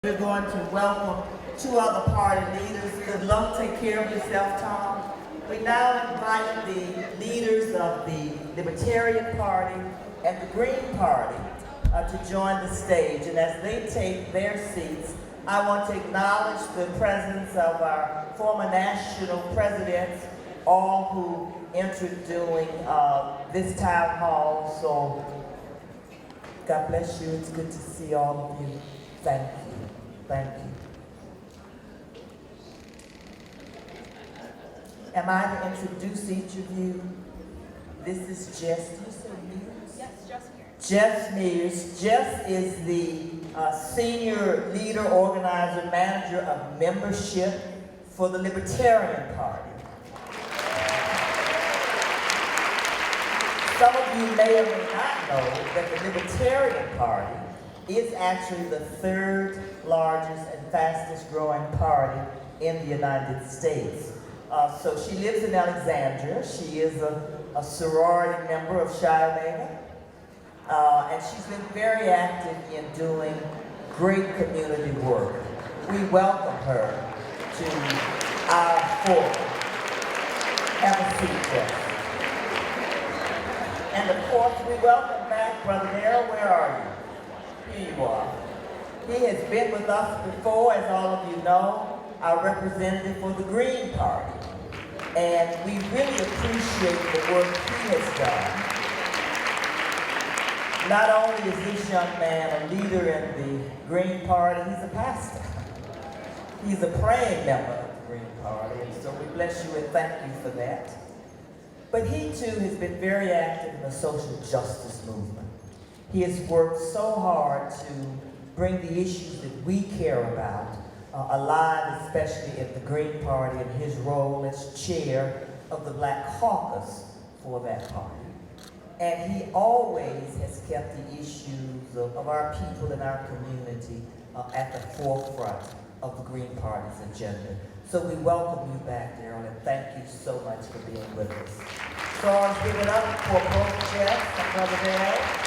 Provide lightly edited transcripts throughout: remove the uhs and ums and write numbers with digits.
We're going to welcome two other party leaders. Good luck, take care of yourself, Tom. We now invite the leaders of the Libertarian Party and the Green Party to join the stage. And as they take their seats, I want to acknowledge the presence of our former national presidents, all who entered during this town hall. So God bless you. It's good to see all of you. Thank you. Thank you. Am I to introduce each of you? This is Jess. Did you say Mears? Yes, Jess Mears. Jess Mears. Jess is the senior leader, organizer, manager of membership for the Libertarian Party. Some of you may or may not know that the Libertarian Party is actually the third largest and fastest growing party in the United States. So she lives in Alexandria. She is a sorority member of Chi Omega. And she's been very active in doing great community work. We welcome her to our forum. Have a seat, Jess. And of course, we welcome back Brother Darryl. Where are you? Here you are. He has been with us before, as all of you know, our representative for the Green Party. And we really appreciate the work he has done. Not only is this young man a leader in the Green Party, he's a pastor. He's a praying member of the Green Party, and so we bless you and thank you for that. But he too has been very active in the social justice movement. He has worked so hard to bring the issues that we care about alive, especially in the Green Party and his role as chair of the Black Caucus for that party. And he always has kept the issues of our people and our community at the forefront of the Green Party's agenda. So we welcome you back, Darryl, and thank you so much for being with us. So let's give it up for both Jess and Brother Darryl.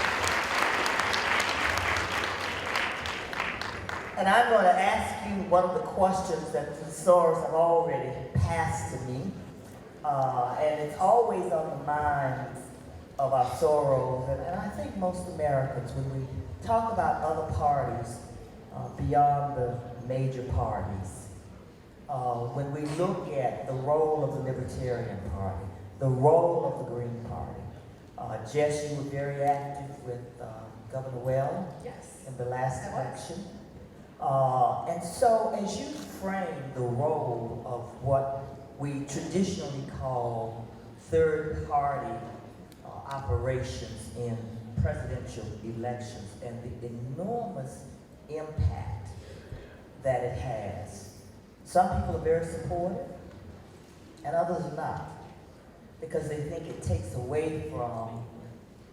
And I'm going to ask you one of the questions that the sorors have already passed to me. And it's always on the minds of our sorors, and I think most Americans, when we talk about other parties beyond the major parties, when we look at the role of the Libertarian Party, the role of the Green Party. Jess, you were very active with Governor Well in the last election. And so as you frame the role of what we traditionally call third-party operations in presidential elections and the enormous impact that it has, some people are very supportive and others are not, because they think it takes away from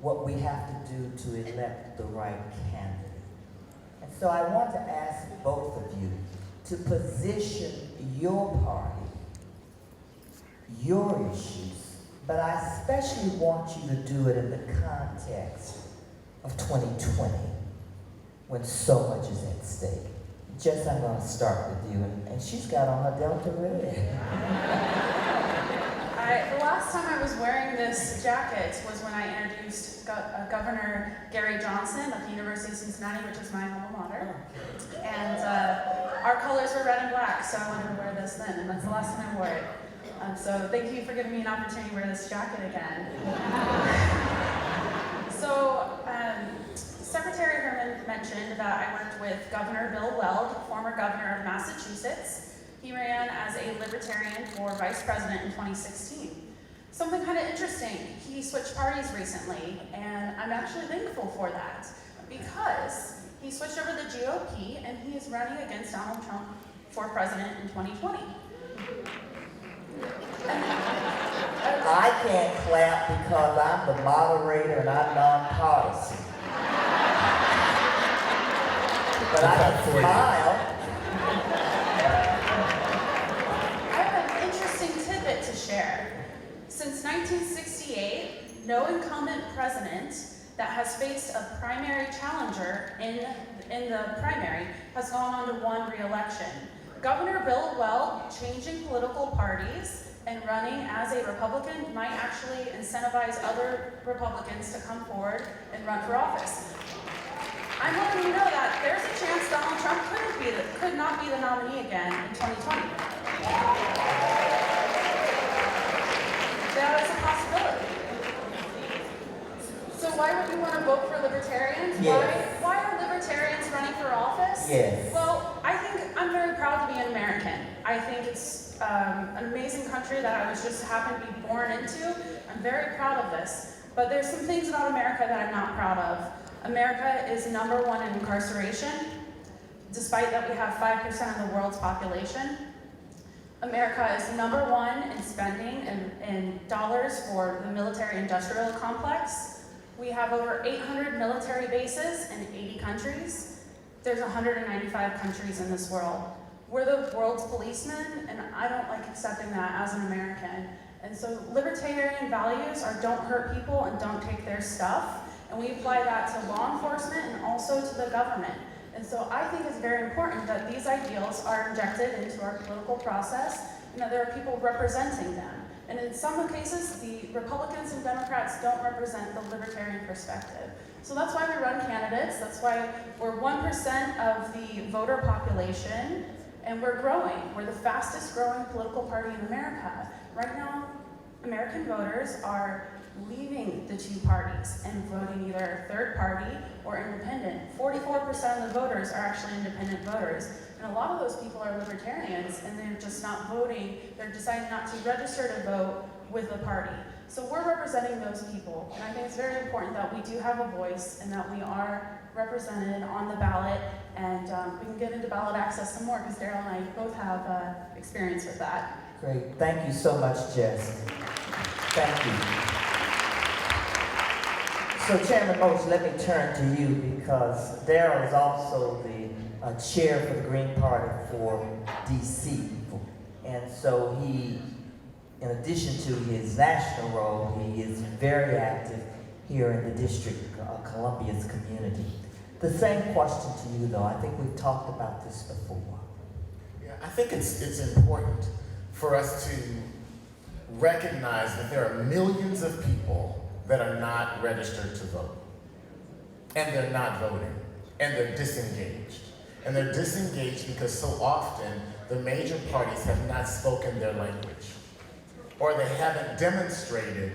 what we have to do to elect the right candidate. And so I want to ask both of you to position your party, your issues, but I especially want you to do it in the context of 2020, when so much is at stake. Jess, I'm going to start with you, and she's got on her Delta red. The last time I was wearing this jacket was when I introduced Governor Gary Johnson of the University of Cincinnati, which is my alma mater. And our colors were red and black, so I wanted to wear this then, and that's the last time I wore it. So thank you for giving me an opportunity to wear this jacket again. So Secretary Herman mentioned that I worked with Governor Bill Weld, former governor of Massachusetts. He ran as a Libertarian for vice president in 2016. Something kind of interesting, he switched parties recently, and I'm actually thankful for that, because he switched over to the GOP, and he is running against Donald Trump for president in 2020. I can't clap because I'm the moderator and I'm nonpartisan. But I can smile. I have an interesting tidbit to share. Since 1968, no incumbent president that has faced a primary challenger in the primary has gone on to one re-election. Governor Bill Weld changing political parties and running as a Republican might actually incentivize other Republicans to come forward and run for office. I'm letting you know that there's a chance Donald Trump could not be the nominee again in 2020. That is a possibility. So why would you want to vote for libertarians? Yes. Why are libertarians running for office? Yes. Well, I think I'm very proud to be an American. I think it's an amazing country that I was just happened to be born into. I'm very proud of this. But there's some things about America that I'm not proud of. America is #1 in incarceration, despite that we have 5% of the world's population. America is #1 in spending in dollars for the military-industrial complex. We have over 800 military bases in 80 countries. There's 195 countries in this world. We're the world's policemen, and I don't like accepting that as an American. And so libertarian values are don't hurt people and don't take their stuff. And we apply that to law enforcement and also to the government. And so I think it's very important that these ideals are injected into our political process and that there are people representing them. And in some cases, the Republicans and Democrats don't represent the libertarian perspective. So that's why we run candidates. That's why we're 1% of the voter population, and we're growing. We're the fastest growing political party in America. Right now, American voters are leaving the two parties and voting either third party or independent. 44% of the voters are actually independent voters. And a lot of those people are libertarians, and they're just not voting. They're deciding not to register to vote with the party. So we're representing those people. And I think it's very important that we do have a voice and that we are represented on the ballot. And we can get into ballot access some more because Darryl and I both have experience with that. Great. Thank you so much, Jess. Thank you. So Chairman Moch, let me turn to you because Darryl is also the chair for the Green Party for DC. And so he, in addition to his national role, he is very active here in the District of Columbia's community. The same question to you though, I think we've talked about this before. Yeah, I think it's important for us to recognize that there are millions of people that are not registered to vote. And they're not voting. And they're disengaged. And they're disengaged because so often the major parties have not spoken their language. Or they haven't demonstrated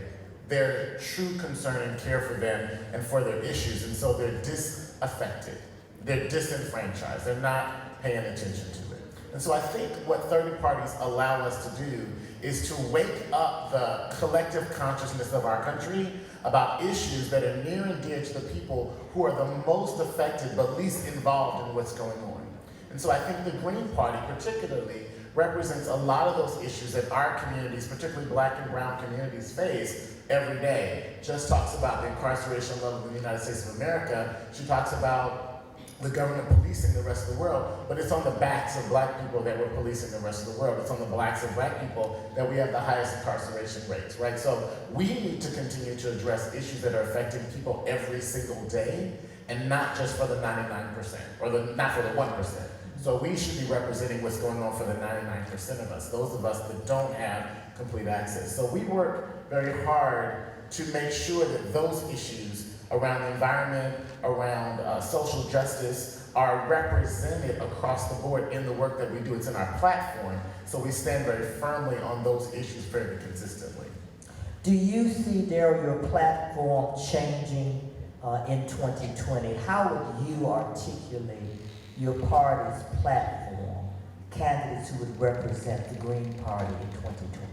their true concern and care for them and for their issues. And so they're disaffected. They're disenfranchised. They're not paying attention to it. And so I think what 30 parties allow us to do is to wake up the collective consciousness of our country about issues that are near and dear to the people who are the most affected but least involved in what's going on. And so I think the Green Party particularly represents a lot of those issues that our communities, particularly Black and brown communities, face every day. Just talks about the incarceration level in the United States of America. She talks about the government policing the rest of the world, but it's on the backs of Black people that we're policing the rest of the world. It's on the backs of Black people that we have the highest incarceration rates, right? So we need to continue to address issues that are affecting people every single day, and not just for the 99%, or not for the 1%. So we should be representing what's going on for the 99% of us, those of us that don't have complete access. So we work very hard to make sure that those issues around the environment, around social justice, are represented across the board in the work that we do. It's in our platform, so we stand very firmly on those issues very consistently. Do you see, Darryl, your platform changing in 2020? How would you articulate your party's platform, candidates who would represent the Green Party in 2020?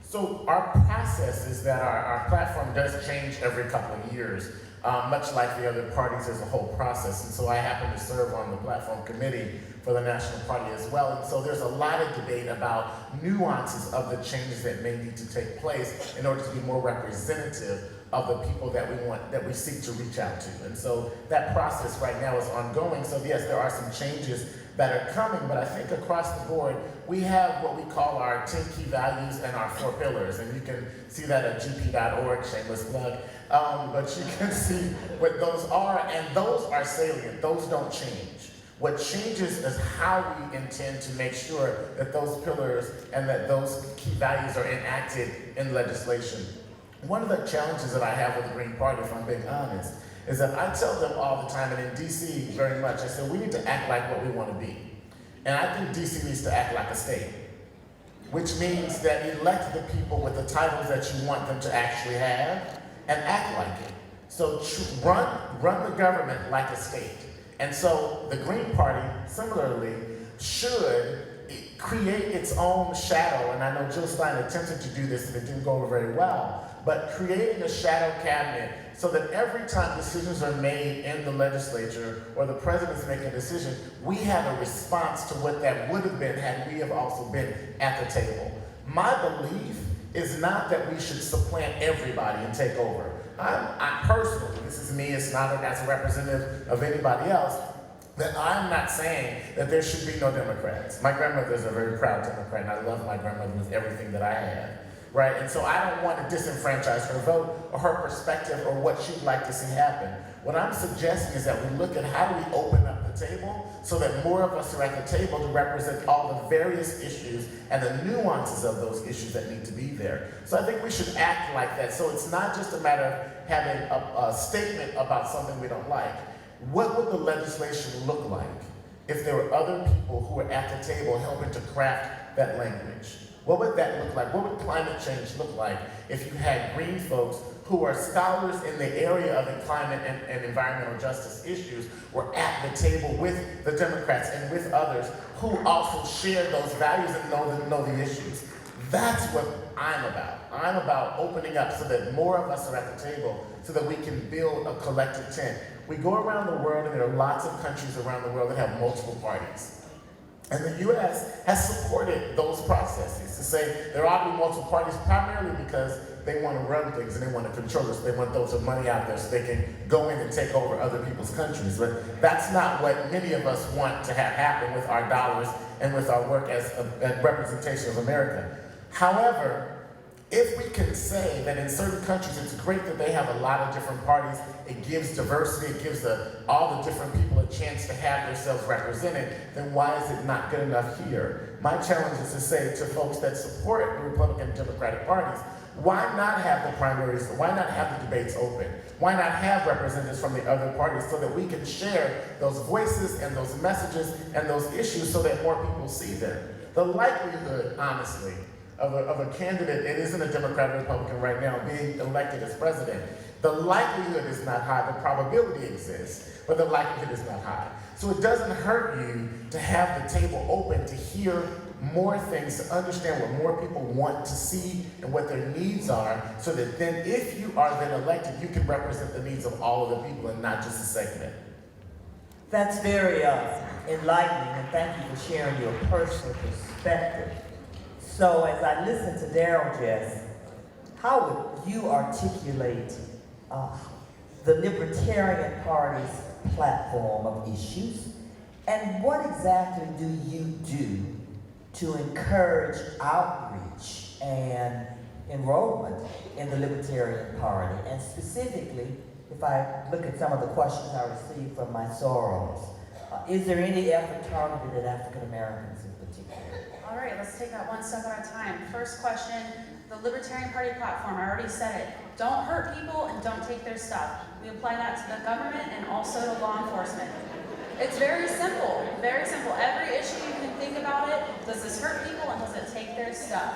So our process is that our platform does change every couple of years, much like the other parties as a whole process. And so I happen to serve on the platform committee for the National Party as well. And so there's a lot of debate about nuances of the changes that may need to take place in order to be more representative of the people that we seek to reach out to. And so that process right now is ongoing. So yes, there are some changes that are coming, but I think across the board, we have what we call our 10 key values and our 4 pillars, and you can see that at gp.org, shameless plug, but you can see what those are, and those are salient, those don't change. What changes is how we intend to make sure that those pillars and that those key values are enacted in legislation. One of the challenges that I have with the Green Party, if I'm being honest, is that I tell them all the time, and in DC very much, I say we need to act like what we want to be. And I think DC needs to act like a state, which means that elect the people with the titles that you want them to actually have and act like it. So run the government like a state. And so the Green Party, similarly, should create its own shadow, and I know Jill Stein attempted to do this and it didn't go over very well, but creating a shadow cabinet so that every time decisions are made in the legislature or the president's making a decision, we have a response to what that would have been had we have also been at the table. My belief is not that we should supplant everybody and take over. I personally, this is me, it's not as a representative of anybody else, that I'm not saying that there should be no Democrats. My grandmother is a very proud Democrat, and I love my grandmother with everything that I have, right? And so I don't want to disenfranchise her vote or her perspective or what she'd like to see happen. What I'm suggesting is that we look at how do we open up the table so that more of us are at the table to represent all the various issues and the nuances of those issues that need to be there. So I think we should act like that. So it's not just a matter of having a statement about something we don't like. What would the legislation look like if there were other people who were at the table helping to craft that language? What would that look like? What would climate change look like if you had green folks who are scholars in the area of climate and environmental justice issues were at the table with the Democrats and with others who also share those values and know the issues? That's what I'm about. I'm about opening up so that more of us are at the table so that we can build a collective tent. We go around the world and there are lots of countries around the world that have multiple parties. And the US has supported those processes to say there ought to be multiple parties primarily because they want to run things and they want to control us. They want to throw some money out there so they can go in and take over other people's countries. But that's not what many of us want to have happen with our dollars and with our work as a representation of America. However, if we can say that in certain countries it's great that they have a lot of different parties, it gives diversity, it gives all the different people a chance to have themselves represented, then why is it not good enough here? My challenge is to say to folks that support the Republican and Democratic parties, why not have the primaries, why not have the debates open? Why not have representatives from the other parties so that we can share those voices and those messages and those issues so that more people see them? The likelihood, honestly, of a candidate, it isn't a Democrat or Republican right now, being elected as president, the likelihood is not high, the probability exists, but the likelihood is not high. So it doesn't hurt you to have the table open to hear more things, to understand what more people want to see and what their needs are, so that then if you are then elected, you can represent the needs of all of the people and not just a segment. That's very enlightening, and thank you for sharing your personal perspective. So as I listen to Darryl Jess, how would you articulate the Libertarian Party's platform of issues, and what exactly do you do to encourage outreach and enrollment in the Libertarian Party? And specifically, if I look at some of the questions I received from my sorors, is there any effort targeted at African Americans in particular? All right, let's take that one step at a time. First question, the Libertarian Party platform, I already said it. Don't hurt people and don't take their stuff. We apply that to the government and also to law enforcement. It's very simple, very simple. Every issue you can think about it, does this hurt people and does it take their stuff?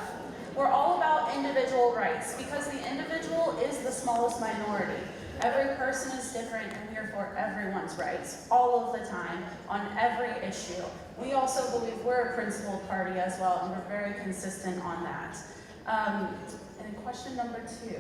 We're all about individual rights because the individual is the smallest minority. Every person is different and we are for everyone's rights all of the time on every issue. We also believe we're a principled party as well, and we're very consistent on that. And question number 2.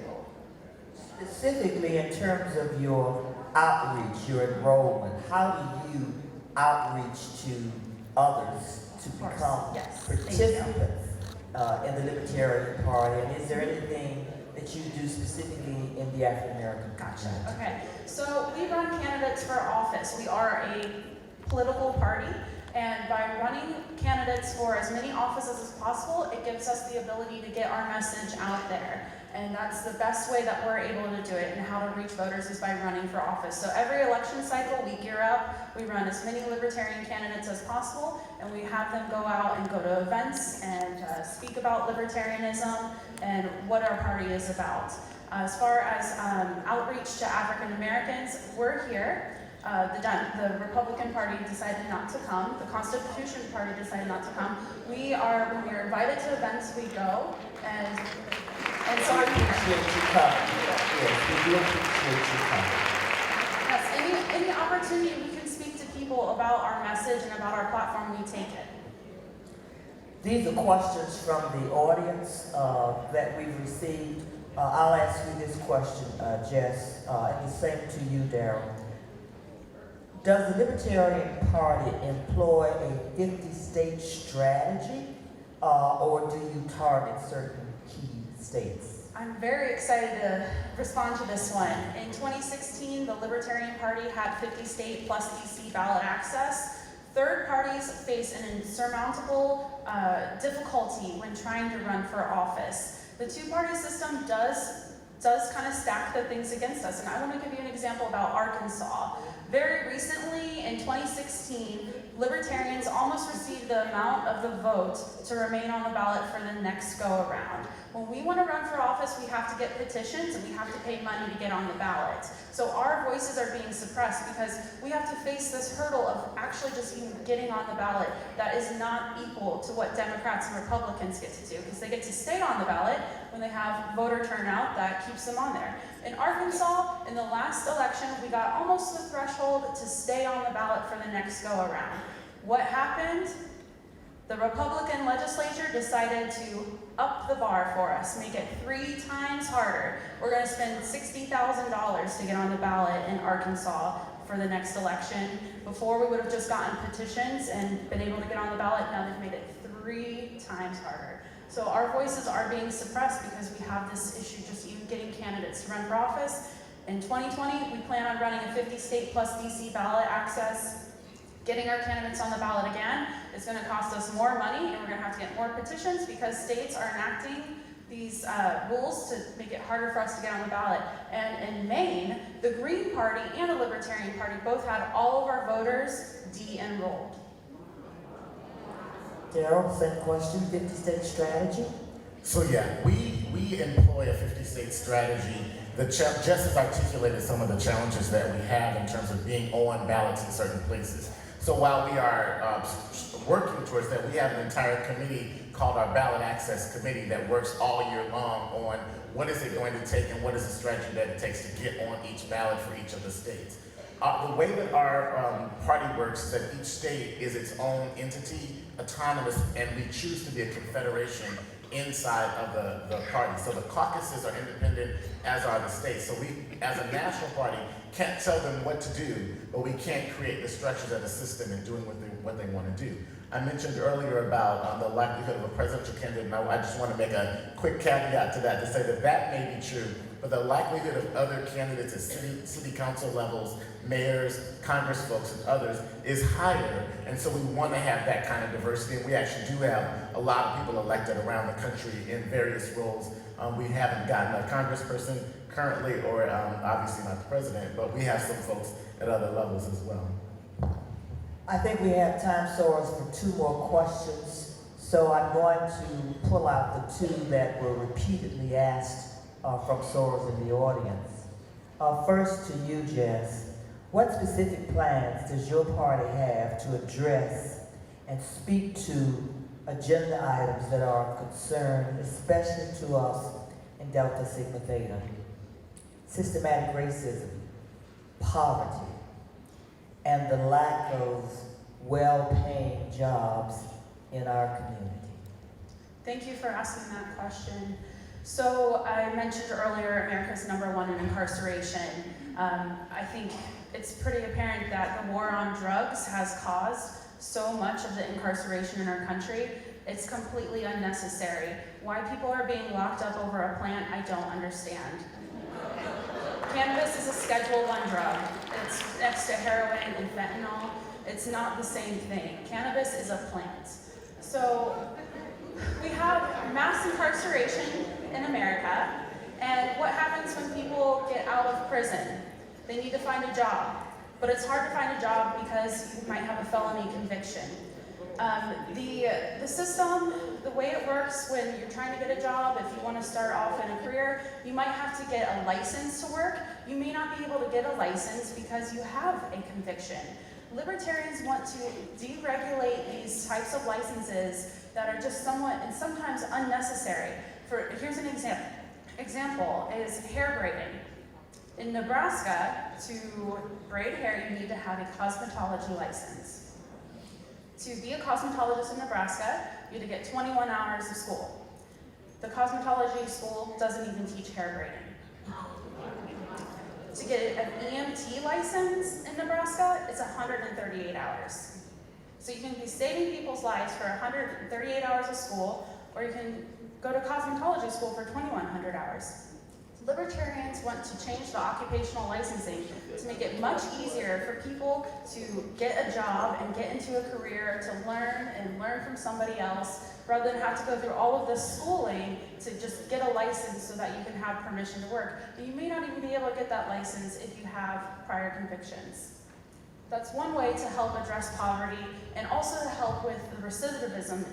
Specifically in terms of your outreach, your enrollment, how do you outreach to others to become participants in the Libertarian Party? And is there anything that you do specifically in the African American community? Okay, so we run candidates for office. We are a political party. And by running candidates for as many offices as possible, it gives us the ability to get our message out there. And that's the best way that we're able to do it, and how to reach voters is by running for office. So every election cycle, we gear up, we run as many libertarian candidates as possible, and we have them go out and go to events and speak about libertarianism and what our party is about. As far as outreach to African Americans, we're here. The Republican Party decided not to come. The Constitution Party decided not to come. When we're invited to events, we go, and so We appreciate you coming. Yes, we do appreciate you coming. yes, any opportunity we can speak to people about our message and about our platform, we take it. These are questions from the audience that we've received. I'll ask you this question, Jess, and the same to you, Darryl. Does the Libertarian Party employ a 50-state strategy, or do you target certain key states? I'm very excited to respond to this one. In 2016, the Libertarian Party had 50-state plus DC ballot access. Third parties face an insurmountable difficulty when trying to run for office. The two-party system does kind of stack the things against us, and I want to give you an example about Arkansas. Very recently, in 2016, Libertarians almost received the amount of the vote to remain on the ballot for the next go-around. When we want to run for office, we have to get petitions and we have to pay money to get on the ballot. So our voices are being suppressed because we have to face this hurdle of actually just even getting on the ballot that is not equal to what Democrats and Republicans get to do, because they get to stay on the ballot when they have voter turnout that keeps them on there. In Arkansas, in the last election, we got almost the threshold to stay on the ballot for the next go-around. What happened? The Republican legislature decided to up the bar for us, make it 3 times harder. We're going to spend $60,000 to get on the ballot in Arkansas for the next election. Before, we would have just gotten petitions and been able to get on the ballot. Now they've made it 3 times harder. So our voices are being suppressed because we have this issue just even getting candidates to run for office. In 2020, we plan on running a 50-state plus DC ballot access. Getting our candidates on the ballot again is going to cost us more money, and we're going to have to get more petitions because states are enacting these rules to make it harder for us to get on the ballot. And in Maine, the Green Party and the Libertarian Party both had all of our voters de-enrolled. Darryl, same question, 50-state strategy? So yeah, we employ a 50-state strategy that just has articulated some of the challenges that we have in terms of being on ballots in certain places. So while we are working towards that, we have an entire committee called our Ballot Access Committee that works all year long on what is it going to take and what is the strategy that it takes to get on each ballot for each of the states. The way that our party works is that each state is its own entity, autonomous, and we choose to be a confederation inside of the party. So the caucuses are independent, as are the states. So we, as a national party, can't tell them what to do, but we can't create the structures of the system in doing what they want to do. I mentioned earlier about the likelihood of a presidential candidate, and I just want to make a quick caveat to that to say that that may be true, but the likelihood of other candidates at city council levels, mayors, congress folks, and others is higher, and so we want to have that kind of diversity, and we actually do have a lot of people elected around the country in various roles. We haven't gotten a congressperson currently, or obviously not the president, but we have some folks at other levels as well. I think we have time, Soros, for 2 more questions. So I'm going to pull out the 2 that were repeatedly asked from Soros in the audience. First to you, Jess. What specific plans does your party have to address and speak to agenda items that are of concern, especially to us in Delta Sigma Theta? Systematic racism, poverty, and the lack of well-paying jobs in our community. Thank you for asking that question. So I mentioned earlier America's #1 in incarceration. I think it's pretty apparent that the war on drugs has caused so much of the incarceration in our country. It's completely unnecessary. Why people are being locked up over a plant, I don't understand. Cannabis is a Schedule I drug. It's next to heroin and fentanyl. It's not the same thing. Cannabis is a plant. So we have mass incarceration in America, and what happens when people get out of prison? They need to find a job, but it's hard to find a job because you might have a felony conviction. The system, the way it works when you're trying to get a job, if you want to start off in a career, you might have to get a license to work. You may not be able to get a license because you have a conviction. Libertarians want to deregulate these types of licenses that are just somewhat and sometimes unnecessary. Here's an example is hair braiding. In Nebraska, to braid hair, you need to have a cosmetology license. To be a cosmetologist in Nebraska, you have to get 21 hours of school. The cosmetology school doesn't even teach hair braiding. To get an EMT license in Nebraska, it's 138 hours. So you can be saving people's lives for 138 hours of school, or you can go to cosmetology school for 2,100 hours. Libertarians want to change the occupational licensing to make it much easier for people to get a job and get into a career, to learn from somebody else, rather than have to go through all of this schooling to just get a license so that you can have permission to work. And you may not even be able to get that license if you have prior convictions. That's one way to help address poverty and also to help with the recidivism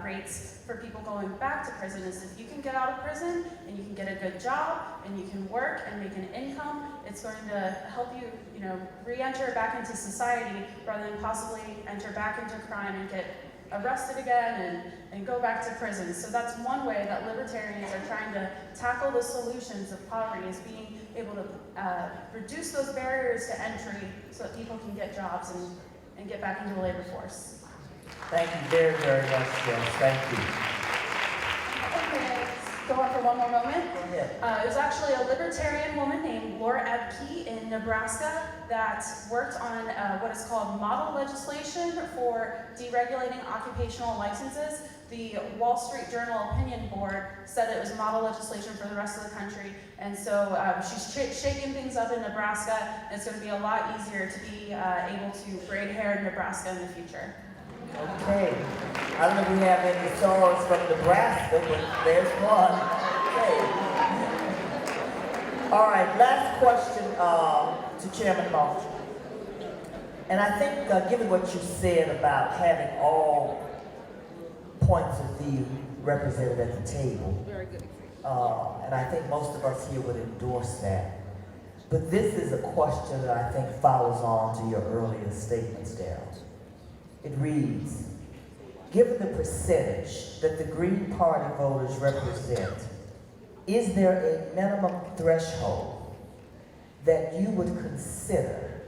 rates for people going back to prison is if you can get out of prison and you can get a good job and you can work and make an income, it's going to help you, re-enter back into society rather than possibly enter back into crime and get arrested again and go back to prison. So that's one way that libertarians are trying to tackle the solutions of poverty is being able to reduce those barriers to entry so that people can get jobs and get back into the labor force. Thank you very, very much, Jess. Thank you. Okay, go on for one more moment. Go ahead. It was actually a libertarian woman named Laura Ebke in Nebraska that worked on what is called model legislation for deregulating occupational licenses. The Wall Street Journal Opinion Board said it was model legislation for the rest of the country, and so she's shaking things up in Nebraska, and it's going to be a lot easier to be able to braid hair in Nebraska in the future. Okay. I don't know if we have any sorors from Nebraska, but there's one. Okay. All right, last question to Chairman Moch. And I think, given what you said about having all points of view represented at the table, and I think most of us here would endorse that. But this is a question that I think follows on to your earlier statements, Darryl. It reads, given the percentage that the Green Party voters represent, is there a minimum threshold that you would consider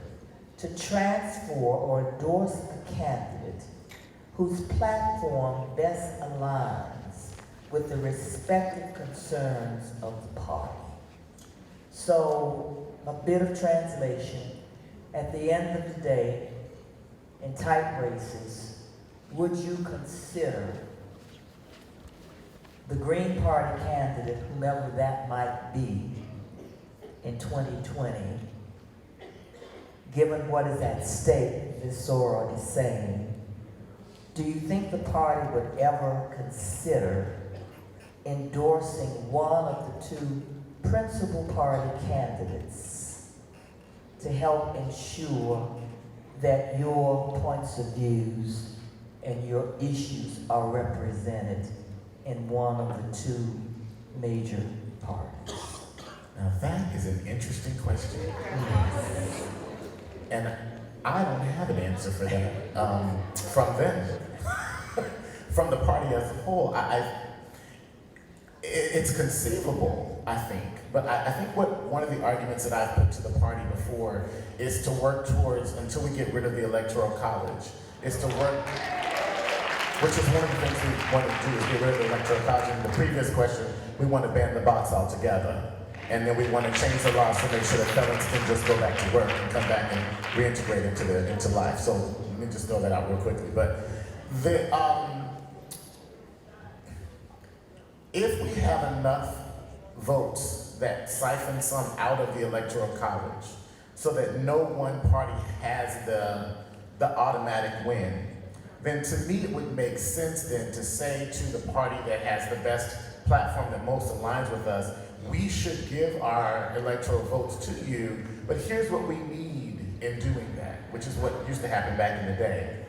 to transfer or endorse a candidate whose platform best aligns with the respective concerns of the party? So, a bit of translation. At the end of the day, in tight races, would you consider the Green Party candidate, whomever that might be, in 2020, given what is at stake, Ms. Sora is saying, do you think the party would ever consider endorsing one of the two principal party candidates to help ensure that your points of views and your issues are represented in one of the two major parties? Now that is an interesting question. And I don't have an answer for that from them. From the party as a whole, it's conceivable, I think. But I think one of the arguments that I've put to the party before is to work towards, until we get rid of the Electoral College, is to work, which is one of the things we want to do, is get rid of the Electoral College. In the previous question, we want to ban the bots altogether. And then we want to change the laws to make sure that felons can just go back to work and come back and reintegrate into life. So let me just throw that out real quickly. But if we have enough votes that siphon some out of the Electoral College so that no one party has the the automatic win, then to me it would make sense then to say to the party that has the best platform that most aligns with us, we should give our electoral votes to you, but here's what we need in doing that, which is what used to happen back in the day.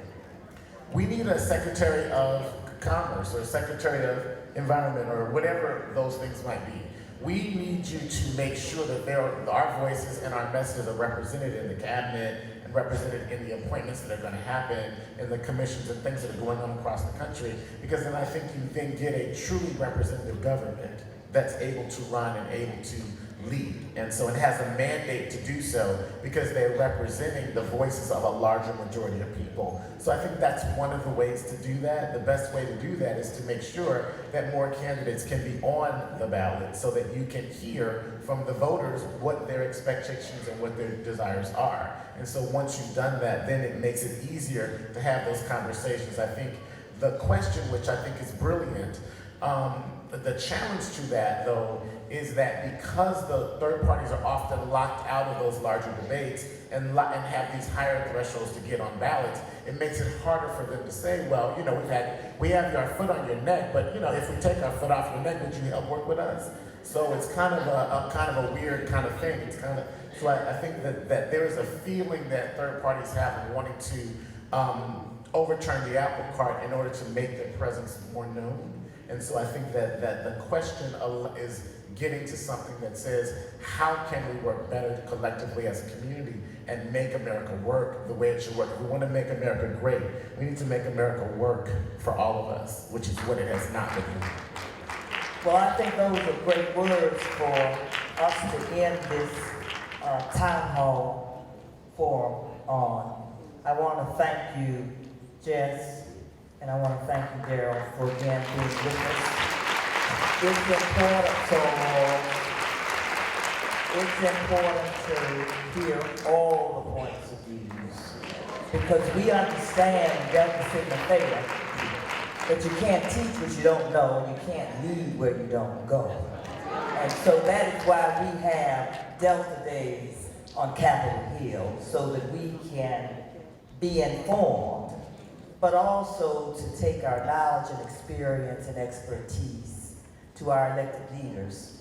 We need a Secretary of Commerce or a Secretary of Environment or whatever those things might be. We need you to make sure that our voices and our messages are represented in the cabinet and represented in the appointments that are going to happen, in the commissions and things that are going on across the country, because then I think you then get a truly representative government that's able to run and able to lead. And so it has a mandate to do so because they're representing the voices of a larger majority of people. So I think that's one of the ways to do that. The best way to do that is to make sure that more candidates can be on the ballot so that you can hear from the voters what their expectations and what their desires are. And so once you've done that, then it makes it easier to have those conversations. I think the question, which I think is brilliant, the challenge to that, though, is that because the third parties are often locked out of those larger debates and have these higher thresholds to get on ballots, it makes it harder for them to say, well, you know, we have our foot on your neck, but you know, if we take our foot off your neck, would you help work with us? So it's kind of a weird kind of thing. It's kind of, so I think that there is a feeling that third parties have of wanting to overturn the apple cart in order to make their presence more known. And so I think that the question is getting to something that says, how can we work better collectively as a community and make America work the way it should work? If we want to make America great, we need to make America work for all of us, which is what it has not been doing. Well, I think those are great words for us to end this town hall forum on. I want to thank you, Jess, and I want to thank you, Darryl, for again being with us. It's important to hear all the points of views because we understand Delta Sigma Theta that you can't teach what you don't know and you can't lead where you don't go. And so that is why we have Delta Days on Capitol Hill so that we can be informed, but also to take our knowledge and experience and expertise to our elected leaders